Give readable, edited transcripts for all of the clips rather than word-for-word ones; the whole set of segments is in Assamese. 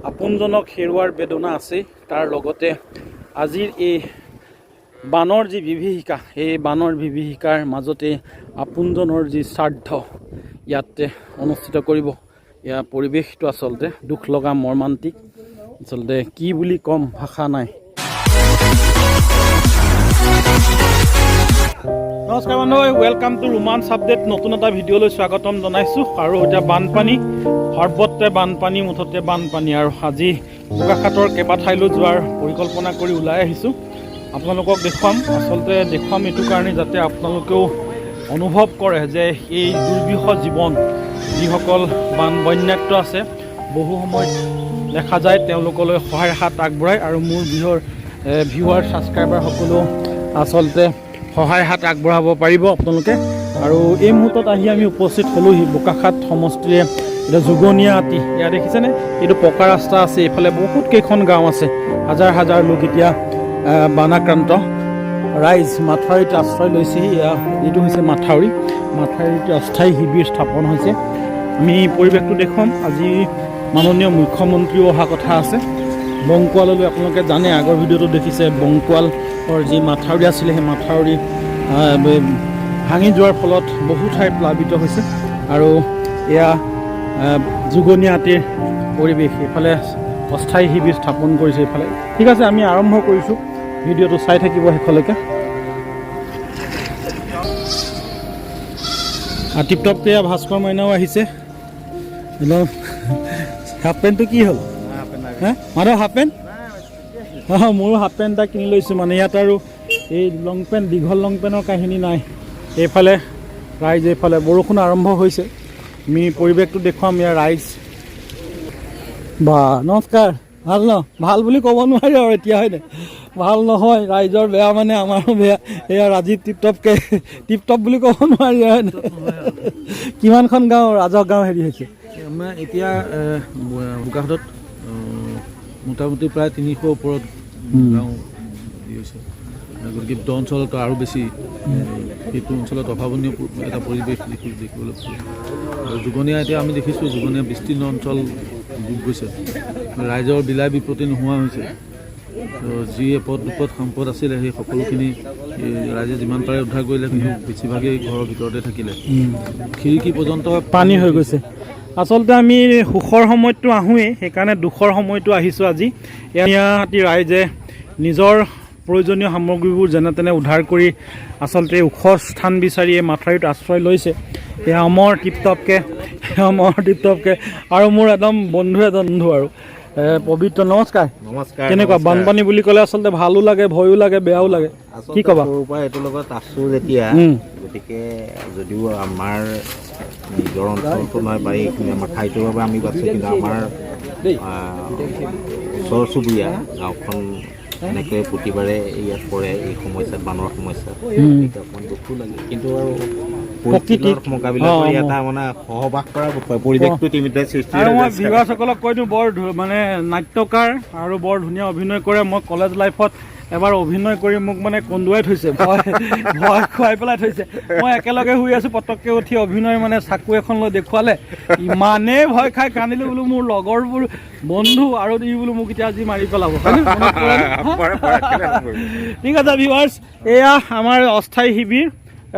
আপোনজনক হেৰুৱাৰ বেদনা আছে, তাৰ লগতে আজিৰ এই বানৰ যি বিভীষিকা, এই বানৰ বিভীষিকাৰ মাজতে আপোনজনৰ যি শ্ৰাদ্ধ ইয়াতে অনুষ্ঠিত কৰিব। ইয়াৰ পৰিৱেশটো আচলতে দুখ লগা, মৰ্মান্তিক, আচলতে কি বুলি ক'ম, ভাষা নাই। নমস্কাৰ বন্ধু, ৱেলকাম টু ৰোমাঞ্চ আপডেট। নতুন এটা ভিডিঅ'লৈ স্বাগতম জনাইছোঁ। আৰু এতিয়া বানপানী, সৰ্বত্ৰে বানপানী, মুঠতে বানপানী। আৰু আজি বোকাখাটৰ কেইবাঠাইলৈ যোৱাৰ পৰিকল্পনা কৰি ওলাই আহিছোঁ। আপোনালোকক দেখুৱাম, আচলতে দেখুৱাম এইটো কাৰণে যাতে আপোনালোকেও অনুভৱ কৰে যে এই দুৰ্বিষহ জীৱন, যিসকল বন্যাক্ত আছে, বহু সময়ত দেখা যায় তেওঁলোকলৈ সহায়ৰ হাত আগবঢ়ায়। আৰু মোৰ ভিউৱাৰ ছাবস্ক্ৰাইবাৰ সকলেও আচলতে সহায় হাত আগবঢ়াব পাৰিব আপোনালোকে। আৰু এই মুহূৰ্তত আহি আমি উপস্থিত হ'লোহি বোকাখাট সমষ্টিৰে এতিয়া যোগনীয়া আতি। ইয়াত দেখিছেনে, এইটো পকা ৰাস্তা আছে, এইফালে বহুত কেইখন গাঁও আছে, হাজাৰ হাজাৰ লোক এতিয়া বানাক্ৰান্ত ৰাইজ মাথাউৰিত আশ্ৰয় লৈছেহি। এইটো হৈছে মাথাউৰিত অস্থায়ী শিবিৰ স্থাপন হৈছে। আমি পৰিৱেশটো দেখুৱাম। আজি মাননীয় মুখ্যমন্ত্ৰীও অহা কথা আছে বংকুৱাললৈ। আপোনালোকে জানে, আগৰ ভিডিঅ'টো দেখিছে, বংকুৱালৰ যি মাথাউৰি আছিলে, সেই মাথাউৰি ভাঙি যোৱাৰ ফলত বহু ঠাই প্লাবিত হৈছে। আৰু এয়া যোগনীয়া আতিৰ পৰিৱেশ। এইফালে অস্থায়ী শিবিৰ স্থাপন কৰিছে এইফালে। ঠিক আছে, আমি আৰম্ভ কৰিছোঁ, ভিডিঅ'টো চাই থাকিব শেষলৈকে। টিপটপকৈ ভাস্কৰ মইনাও আহিছে। হাফ পেণ্টটো কি হ'ল? Madhav half pant? মোৰো হাফ পেণ্ট এটা কিনি লৈছোঁ। মানে ইয়াত আৰু এই লং পেণ্ট, দীঘল লং পেণ্টৰ কাহিনী নাই। এইফালে ৰাইজ, এইফালে বৰষুণ আৰম্ভ হৈছে। আমি পৰিৱেশটো দেখুৱাম। ইয়াৰ ৰাইজ, বা নমস্কাৰ। ভাল ন? ভাল বুলি ক'ব নোৱাৰি আৰু এতিয়া, হয়নে? ভাল নহয়, ৰাইজৰ বেয়া মানে আমাৰো বেয়া। এয়া ৰাজীৱ টিপটপ বুলি ক'ব নোৱাৰি, হয়নে? কিমানখন গাঁও, ৰাজহ গাঁও হেৰি হৈছে আমাৰ এতিয়া বোকাখাটত মোটামুটি প্ৰায় 300 ওপৰত গাঁও হৈছে। গতিকে দ অঞ্চলতো আৰু বেছি, সেইটো অঞ্চলত অভাৱনীয় এটা পৰিৱেশ দেখিবলৈ পালোঁ। আৰু যোগনীয়া এতিয়া আমি দেখিছোঁ, যোগনীয়া বিস্তীৰ্ণ অঞ্চল ডুব গৈছে, ৰাইজৰ বিলাই বিপত্তি নোহোৱা হৈছে। যি এপদ বিপদ সম্পদ আছিলে সেই সকলোখিনি ৰাইজে যিমান পাৰে উদ্ধাৰ কৰিলে, কিন্তু বেছিভাগেই ঘৰৰ ভিতৰতে থাকিলে। খিৰিকী পৰ্যন্ত পানী হৈ গৈছে। আচলতে আমি সুখৰ সময়তটো আহোঁৱেই, সেইকাৰণে দুখৰ সময়তো আহিছোঁ আজি। ইয়াত ৰাইজে নিজৰ প্ৰয়োজনীয় সামগ্ৰীবোৰ যেনে তেনে উদ্ধাৰ কৰি আচলতে ওখ স্থান বিচাৰি এই মাথাউৰিত আশ্ৰয় লৈছে। এয়া অমৰ টিপটপকৈ আৰু মোৰ একদম বন্ধু আৰু পবিত্ৰ। নমস্কাৰ। কেনেকুৱা? বানপানী বুলি ক'লে আচলতে ভালো লাগে, ভয়ো লাগে, বেয়াও লাগে, কি ক'বা? সৰুৰ পৰা এইটোৰ লগত আছোঁ যেতিয়া, গতিকে যদিও আমাৰ নিজৰ অঞ্চলটো নহয় বা এইখিনি আমাৰ ঠাইটোৰ বাবে আমি বাছোঁ, কিন্তু আমাৰ ওচৰ চুবুৰীয়া গাঁওখন এনেকৈ প্ৰতিবাৰে ইয়াত পৰে এই সমস্যাত, বানৰ সমস্যাত। অকণমান দুখো লাগে, কিন্তু আৰু প্ৰকৃতিৰ মোকাবিলা কৰি এটা মানে সহবাস কৰা পৰিৱেশটো তিনিটাই সৃষ্টি হয়। মই ভিউৱাৰ্ছসকলক কৈ দিওঁ, বৰ মানে নাট্যকাৰ আৰু বৰ ধুনীয়া অভিনয় কৰে। মই কলেজ লাইফত এবাৰ অভিনয় কৰি মোক মানে কন্দুৱাই থৈছে, ভয় খুৱাই পেলাই থৈছে। মই একেলগে শুই আছোঁ, পটককৈ উঠি অভিনয় মানে চাকু এখন লৈ দেখুৱালে, ইমানেই ভয় খাই কান্দিলোঁ। বোলো মোৰ লগৰবোৰ বন্ধু আৰু ই বোলো মোক এতিয়া আজি মাৰি পেলাব। ঠিক আছে ভিউৱাৰ্ছ, এয়া আমাৰ অস্থায়ী শিবিৰ।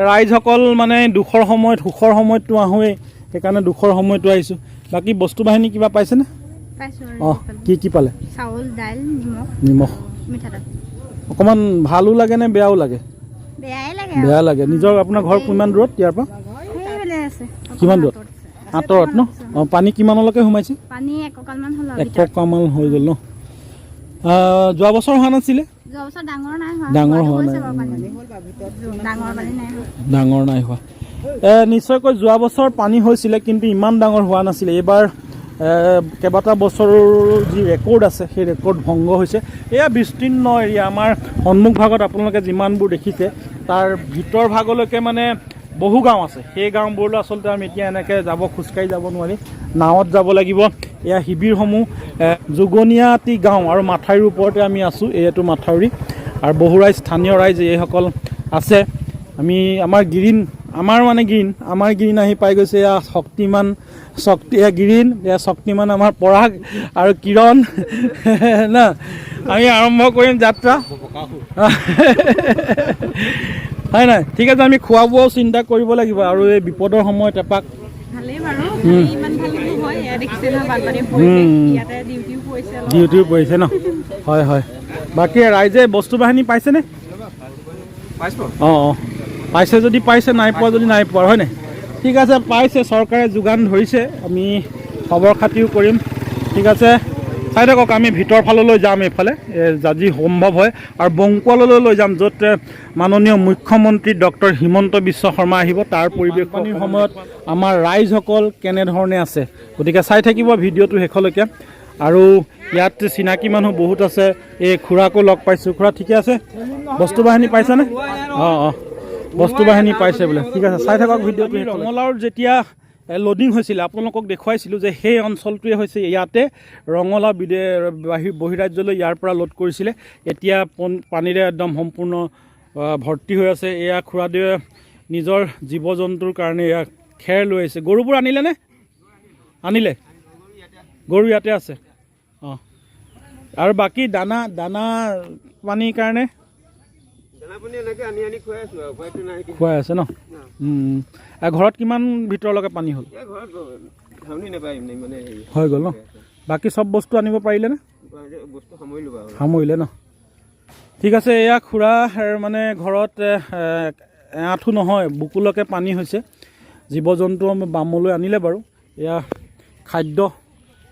ৰাইজসকল মানে দুখৰ সময়ত, সুখৰ সময়ততো আহোঁৱেই, সেইকাৰণে দুখৰ সময়তো আহিছোঁ। বাকী বস্তু বাহিনী কিবা পাইছেনে? অঁ, কি পালে? চাউল, দাইল, নিমখ, মিঠাতেল। অকণমান ভালো লাগে নে বেয়াও লাগে? বেয়া লাগে। নিজৰ আপোনাৰ ঘৰ কিমান দূৰত ইয়াৰ পৰা? কিমান দূৰত? আঁতৰত ন? অঁ, পানী কিমানলৈকে সোমাইছে? পানী এককালমান হৈ গ'ল ন? যোৱা বছৰ হোৱা নাছিলে? ডাঙৰ নাই হোৱা। নিশ্চয়কৈ যোৱা বছৰ পানী হৈছিলে, কিন্তু ইমান ডাঙৰ হোৱা নাছিলে। এইবাৰ কেইবাটা বছৰৰ যি ৰেকৰ্ড আছে, সেই ৰেকৰ্ড ভংগ হৈছে। এয়া বিস্তীৰ্ণ এৰিয়া। আমাৰ সন্মুখ ভাগত আপোনালোকে যিমানবোৰ দেখিছে, তাৰ ভিতৰ ভাগলৈকে মানে বহু গাঁও আছে। সেই গাঁওবোৰলৈ আচলতে আমি এতিয়া এনেকৈ খোজকাঢ়ি যাব নোৱাৰি, নাৱত যাব লাগিব। এয়া শিবিৰসমূহ যোগনীয়া আতি গাঁও আৰু মাথাউৰিৰ ওপৰতে আমি আছোঁ। এইটো মাথাউৰি, আৰু বহু স্থানীয় ৰাইজ এইসকল আছে। আমাৰ আমাৰ মানে আমাৰ গ্ৰীণ আহি পাই গৈছে এয়া শক্তিমান গ্ৰীণ এয়া শক্তিমান আমাৰ পৰাগ আৰু কিৰণ না আমি আৰম্ভ কৰিম যাত্ৰা হয় নাই ঠিক আছে আমি খোৱা বোৱাও চিন্তা কৰিব লাগিব আৰু এই বিপদৰ সময়ত এপাক ডিউটিও পৰিছে ন হয় হয় বাকী ৰাইজে বস্তু বাহিনী পাইছেনে অঁ পাইছে যদি পাইছে নাই পোৱা যদি নাই পোৱা হয় নাই ঠিক আছে পাইছে চৰকাৰে যোগান ধৰিছে আমি খবৰ খাতিও কৰিম ঠিক আছে চাই থাকক আমি ভিতৰ ফাললৈ যাম এইফালে যদি সম্ভৱ হয় আৰু বংকুৱাললৈ লৈ যাম য'ত মাননীয় মুখ্যমন্ত্ৰী ডক্টৰ হিমন্ত বিশ্ব শৰ্মা আহিব তাৰ পৰিৱেশৰ সময়ত আমাৰ ৰাইজসকল কেনেধৰণে আছে গতিকে চাই থাকিব ভিডিঅ'টো শেষলৈকে আৰু ইয়াত চিনাকি মানুহ বহুত আছে এই খুৰাকো লগ পাইছোঁ খুৰা ঠিকে আছে বস্তু বাহিনী পাইছেনে অঁ বস্তু বাহিনী পাইছে বোলে ঠিক আছে চাই থাকক ভিডিঅ'টো ৰঙালাওৰ যেতিয়া লোডিং হৈছিলে আপোনালোকক দেখুৱাইছিলোঁ যে সেই অঞ্চলটোৱে হৈছে ইয়াতে ৰঙালাও বহিৰাজ্যলৈ ইয়াৰ পৰা লোড কৰিছিলে এতিয়া পানীৰে একদম সম্পূৰ্ণ ভৰ্তি হৈ আছে এয়া খুৰাদেৱে নিজৰ জীৱ জন্তুৰ কাৰণে এয়া খেৰ লৈ আহিছে গৰুবোৰ আনিলেনে আনিলে গৰু ইয়াতে আছে অঁ আৰু বাকী দানা পানীৰ কাৰণে খুৱাই আছে ন ঘৰত কিমান ভিতৰলৈকে পানী হ'ল হৈ গ'ল ন বাকী চব বস্তু আনিব পাৰিলেনে সামৰিলে ন ঠিক আছে এয়া খুৰা মানে ঘৰত এআঁঠু নহয় বুকুলৈকে পানী হৈছে জীৱ জন্তু বামলৈ আনিলে বাৰু এয়া খাদ্য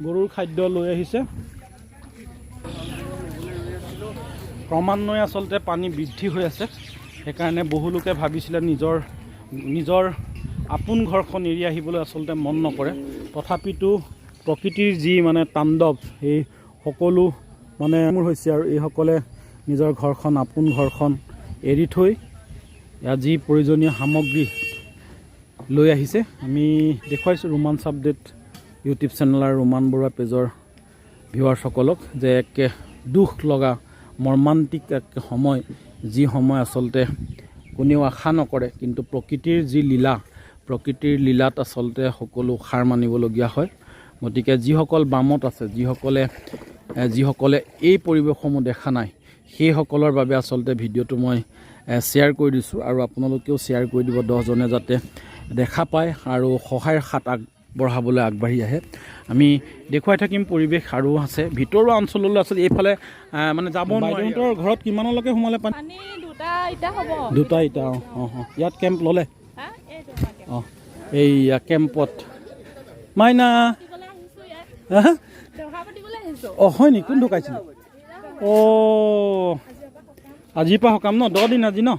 গৰুৰ খাদ্য লৈ আহিছে ক্ৰমান্বয়ে আচলতে পানী বৃদ্ধি হৈ আছে সেইকাৰণে বহু লোকে ভাবিছিলে নিজৰ আপোন ঘৰখন এৰি আহিবলৈ আচলতে মন নকৰে তথাপিতো প্ৰকৃতিৰ যি মানে তাণ্ডৱ এই সকলো মানে মোৰ হৈছে আৰু এইসকলে নিজৰ ঘৰখন আপোন ঘৰখন এৰি থৈ ইয়াত যি প্ৰয়োজনীয় সামগ্ৰী লৈ আহিছে আমি দেখুৱাইছোঁ ৰোমাঞ্চ আপডেট ইউটিউব চেনেল আৰু ৰোমান বৰুৱা পেজৰ ভিউৱাৰ্ছসকলক যে এক দুখ লগা মৰ্মান্তিক এক সময় যি সময় আচলতে কোনেও আশা নকৰে কিন্তু প্ৰকৃতিৰ যি লীলা প্ৰকৃতিৰ লীলাত আচলতে সকলো সাৰ মানিবলগীয়া হয় গতিকে যিসকল বামত আছে যিসকলে এই পৰিৱেশসমূহ দেখা নাই সেইসকলৰ বাবে আচলতে ভিডিঅ'টো মই শ্বেয়াৰ কৰি দিছোঁ আৰু আপোনালোকেও শ্বেয়াৰ কৰি দিব 10জনে যাতে দেখা পায় আৰু সহায়ৰ হাত আগবঢ়াবলৈ আগবাঢ়ি আহে আমি দেখুৱাই থাকিম পৰিৱেশ আৰু আছে ভিতৰুৱা অঞ্চললৈ আচলতে এইফালে মানে যাব বাইদেউহঁতৰ ঘৰত কিমানলৈকে সোমালে পানী দুটা ইটা অঁ ইয়াত কেম্প ল'লে অঁ এই কেম্পত মাইনা অঁ হয় নি কোন ঢুকাইছিল অঁ আজিৰ পৰা সকাম ন 10 দিন আজি ন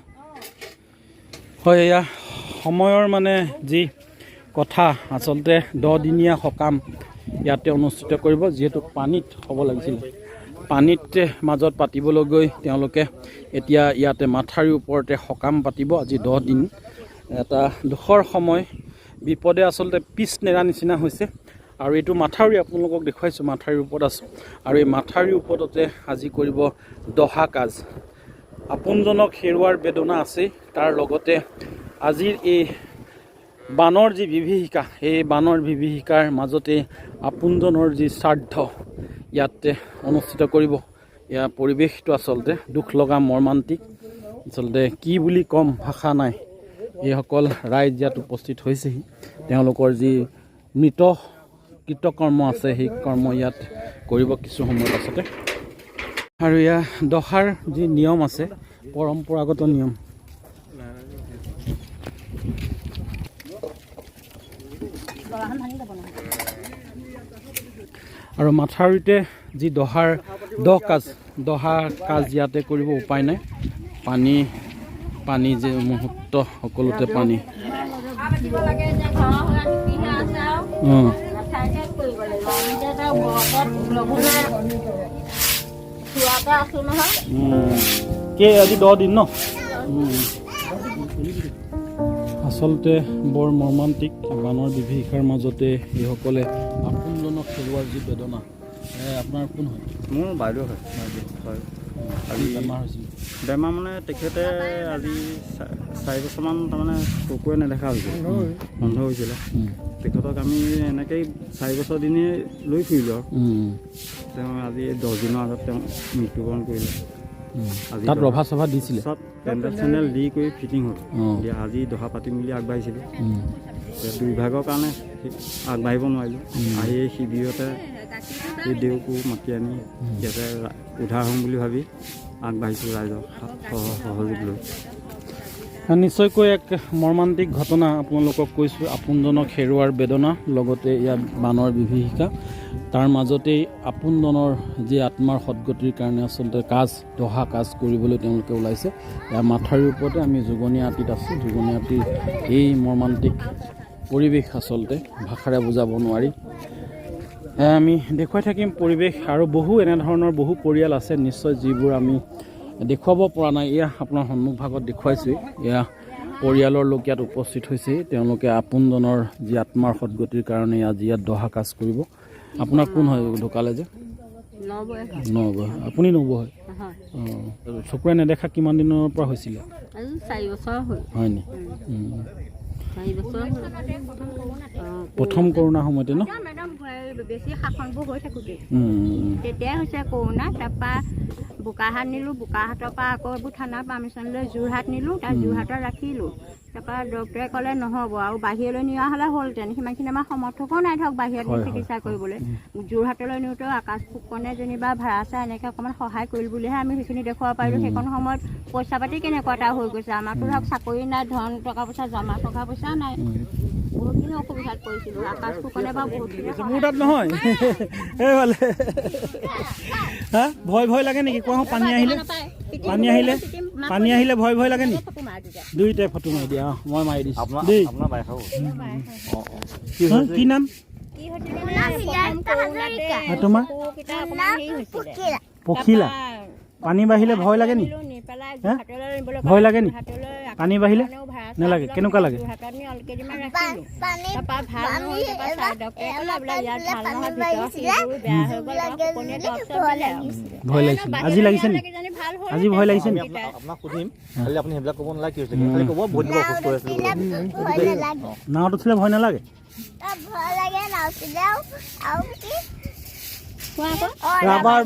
হয় এয়া সময়ৰ মানে যি কথা আচলতে 10 দিনীয়া সকাম ইয়াতে অনুষ্ঠিত কৰিব যিহেতু পানীত হ'ব লাগিছিল পানীত মাজত পাতিবলৈ গৈ তেওঁলোকে এতিয়া ইয়াতে মাথাউৰিৰ ওপৰতে সকাম পাতিব আজি 10 দিন এটা দুখৰ সময় বিপদে আচলতে পিছ নেৰা নিচিনা হৈছে আৰু এইটো মাথাউৰি আপোনালোকক দেখুৱাইছোঁ মাথাউৰিৰ ওপৰত আছোঁ আৰু এই মাথাউৰিৰ ওপৰতে আজি কৰিব দহা কাজ আপোনজনক হেৰুৱাৰ বেদনা আছেই তাৰ লগতে আজিৰ এই বানৰ যি বিভীষিকা এই বানৰ বিভীষিকাৰ মাজতে আপোনজনৰ যি শ্ৰাদ্ধ ইয়াতে অনুষ্ঠিত কৰিব ইয়াৰ পৰিৱেশটো আচলতে দুখ লগা মৰ্মান্তিক আচলতে কি বুলি ক'ম ভাষা নাই এইসকল ৰাইজ ইয়াত উপস্থিত হৈছেহি তেওঁলোকৰ যি মৃত কৃতকৰ্ম আছে সেই কৰ্ম ইয়াত কৰিব কিছু সময়ৰ পাছতে আৰু ইয়াৰ দহাৰ যি নিয়ম আছে পৰম্পৰাগত নিয়ম আৰু মাথাউৰিতে যি দহা কাজ ইয়াতে কৰিব উপায় নাই পানী যে মুহূৰ্ত সকলোতে পানী আজি 10 দিন ন আচলতে বৰ মৰ্মান্তিক বানৰ বিভীষিকাৰ মাজতে এইসকলে আপোনজনক হেৰুৱাৰ যি বেদনা আপোনাৰ কোন হয় মোৰ বাইদেউ হয় আজি বেমাৰ হৈছিল? বেমাৰ মানে তেখেতে আজি 4 বছৰমান তাৰমানে চকুৱে নেদেখা হৈছিল, বন্ধ হৈছিলে। তেখেতক আমি এনেকেই 4 বছৰ দিনেই লৈ ফুৰিলোঁ আৰু তেওঁ আজি 10 দিনৰ আগত তেওঁ মৃত্যুবৰণ কৰিলে। তাত ৰভা চভা দিছিলে? চব পেণ্ডেল চেণ্ডেল দি কৰি ফিটিং হ'ল। এতিয়া আজি দহা পাতি মেলি আগবাঢ়িছিলোঁ। দুৰ্ভাগ্যৰ কাৰণে আগবাঢ়িব নোৱাৰিলোঁ। আহি এই শিবিৰতে এই দেউকো মাতি আনি ইয়াতে উদ্ধাৰ হ'ম বুলি ভাবি আগবাঢ়িছোঁ ৰাইজক সহযোগ লৈ। নিশ্চয়কৈ এক মৰ্মান্তিক ঘটনা আপোনালোকক কৈছোঁ। আপোনজনক হেৰুৱাৰ বেদনা, লগতে ইয়াত বানৰ বিভীষিকা, তাৰ মাজতেই আপোনজনৰ যি আত্মাৰ সদ্গতিৰ কাৰণে আচলতে দহা কাজ কৰিবলৈ তেওঁলোকে ওলাইছে। ইয়াৰ মাথাউৰিৰ ওপৰতে আমি যোগনীয়া আটিত আছোঁ। যোগনীয়া আটিৰ এই মৰ্মান্তিক পৰিৱেশ আচলতে ভাষাৰে বুজাব নোৱাৰি। আমি দেখুৱাই থাকিম পৰিৱেশ, আৰু এনেধৰণৰ বহু পৰিয়াল আছে নিশ্চয় যিবোৰ আমি দেখুৱাব পৰা নাই। এয়া আপোনাৰ সন্মুখভাগত দেখুৱাইছোঁৱেই। এয়া পৰিয়ালৰ লোক ইয়াত উপস্থিত হৈছে। তেওঁলোকে আপোনজনৰ যি আত্মাৰ সদ্গতিৰ কাৰণে আজি ইয়াত দহা কাজ কৰিব। আপোনাৰ কোন হয় ঢুকালে যে? নবয়। আপুনি নবয় হয়? অঁ। চকুৰে নেদেখা কিমান দিনৰ পৰা হৈছিলে? 4 বছৰ হ'ল। হয়নি? 4 বছৰ হ'ল। প্ৰথম কৰোণা সময়তে ন? বেছি শাসনবোৰ হৈ থাকোঁতে তেতিয়াই হৈছে কৰোণা। তাৰপৰা বোকাহাট নিলোঁ, বোকাহাটৰ পৰা আকৌ এইবোৰ থানাৰ পাৰ্মিশ্যন লৈ যোৰহাট নিলোঁ। তাৰ যোৰহাটত ৰাখিলোঁ। তাৰপৰা ডক্টৰে ক'লে নহ'ব, আৰু বাহিৰলৈ নিয়া হ'লে হ'লহেঁতেন। সিমানখিনি আমাৰ সমৰ্থকো নাই ধৰক বাহিৰত চিকিৎসা কৰিবলৈ। যোৰহাটলৈ নিওঁতেও আকাশ ফুকনে যেনিবা ভাড়া চাই এনেকৈ অকণমান সহায় কৰিল বুলিহে আমি সেইখিনি দেখুৱাব পাৰিলোঁ। সেইখন সময়ত পইচা পাতি কেনেকুৱা এটা হৈ গৈছে। আমাৰতো ধৰক চাকৰি নাই, ধন টকা পইচা জমা টকা পইচা নাই। বহুতখিনি অসুবিধাত পৰিছিলোঁ। আকাশ ফুকনে বা বহুতখিনি মোৰ তাত নহয়। এইফালে হা ভয় লাগে নেকি? কোৱা পানী আহিলে ভয় লাগে নেকি? দুইটাই ফটো মাৰি দিয়া। মই মাৰি দিছোঁ দেই। কি নাম তোমাৰ? পখিলা। পানী বাঢ়িলে ভয় লাগে নি? ভয় লাগে নি? পানী বাঢ়িলে নালাগে? কেনেকুৱা লাগে? ভয় লাগিছিল? আজি লাগিছে নি? আজি ভয় লাগিছে নি? আপোনাক সুধিম, খালি আপুনি সেইবিলাক ক'ব নালাগে। কি হৈছে খালি ক'ব বহুত দিন অসুস্থ হৈ আছিল। নাৱত উঠিলে ভয় নালাগে? ৰাবাৰ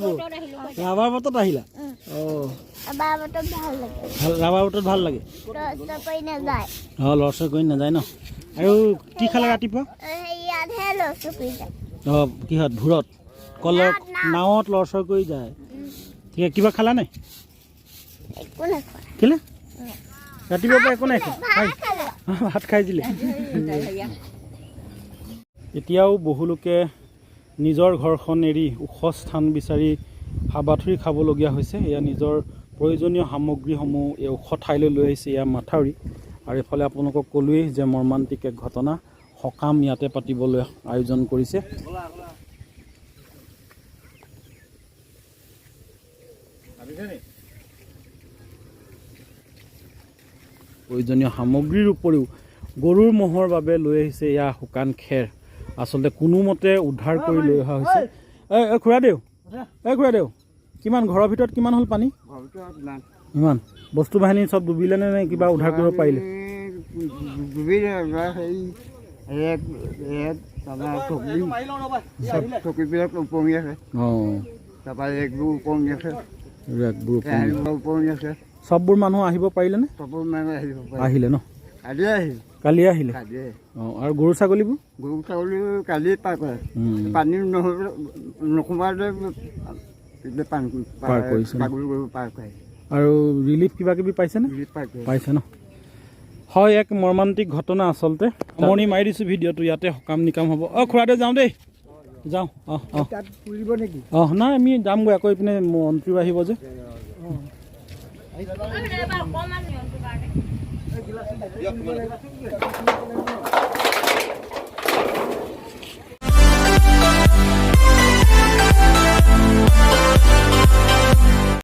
বটত আহিলা? ৰাবাৰ বটত ভাল লাগে? অঁ, লৰচৰ কৰি নাযায় ন? আৰু কি খালে ৰাতিপুৱা? অঁ, কিহত? ভূৰত? কলৰ নাৱত লৰচৰ কৰি যায়। ঠিক আছে, কিবা খালা নাই? কেলে ৰাতিপুৱাৰ পৰা একো নাই খোৱা? ভাত খাই দিলে? এতিয়াও বহু লোকে নিজৰ ঘৰখন এৰি ওখ স্থান বিচাৰি হাবাথুৰি খাবলগীয়া হৈছে। এয়া নিজৰ প্ৰয়োজনীয় সামগ্ৰীসমূহ এই ওখ ঠাইলৈ লৈ আহিছে। এয়া মাথাউৰি। আৰু এইফালে আপোনালোকক ক'লোৱেই যে মৰ্মান্তিক এক ঘটনা, সকাম ইয়াতে পাতিবলৈ আয়োজন কৰিছে। প্ৰয়োজনীয় সামগ্ৰীৰ উপৰিও গৰুৰ ম'হৰ বাবে লৈ আহিছে এয়া শুকান খেৰ। আচলতে কোনোমতে উদ্ধাৰ কৰি লৈ অহা হৈছে। খুৰাদেউ, কিমান ঘৰৰ ভিতৰত কিমান হ'ল পানী? ইমান বস্তু বাহিনী চব ডুবিলে নে কিবা উদ্ধাৰ কৰিব পাৰিলে? চববোৰ মানুহ আহিব পাৰিলে নে? আহিলে ন? কালি আহিলে? অঁ, আৰু গৰু ছাগলীবোৰ? কালি পাৰ কৰে। পানী নোসোমালে পাৰ কৰিছে। আৰু ৰিলিফ কিবা কিবি পাইছেনে? পাইছে ন? হয়, এক মৰ্মান্তিক ঘটনা আচলতে। সামৰণি মাৰি দিছোঁ ভিডিঅ'টো। ইয়াতে সকাম নিকাম হ'ব। অঁ, খুৰাদেউ যাওঁ দেই, যাওঁ। অঁ, নাই আমি যামগৈ। আকৌ এইপিনে মন্ত্ৰীও আহিব যে।